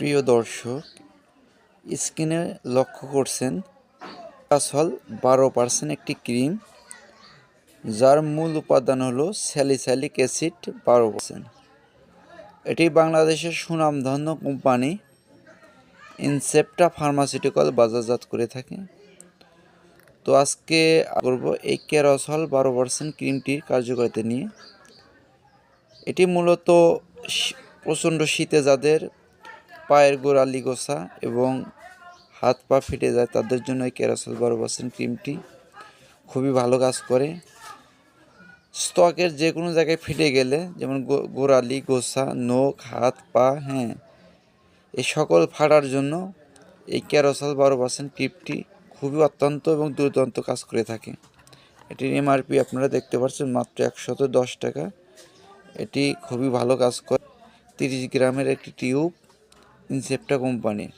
প্রিয় দর্শক, স্ক্রিনে লক্ষ্য করছেন আসল 12% একটি ক্রিম, যার মূল উপাদান হলো স্যালিসাইলিক অ্যাসিড 12%। এটি বাংলাদেশের সুনামধন্য কোম্পানি ইনসেপ্টা ফার্মাসিউটিক্যাল বাজারজাত করে থাকে। তো আজকে করব এই কেরসল 12% ক্রিমটির কার্যকারিতা নিয়ে। এটি মূলত প্রচণ্ড শীতে যাদের পায়ের গোড়ালি গোছা এবং হাত পা ফেটে যায় তাদের জন্য এই কেরসল 12% ক্রিমটি খুবই ভালো কাজ করে। ত্বকের যে কোনো জায়গায় ফেটে গেলে, যেমন গোড়ালি গোছা, নখ, হাত পা, এই সকল ফাটার জন্য এই কেরসল 12% ক্রিমটি খুবই অত্যন্ত এবং দুর্দান্ত কাজ করে থাকে। এটির এমআরপি আপনারা দেখতে পাচ্ছেন মাত্র 110 টাকা। এটি খুবই ভালো কাজ করে। 30 গ্রামের একটি টিউব, ইনসেপ্টা কোম্পানির।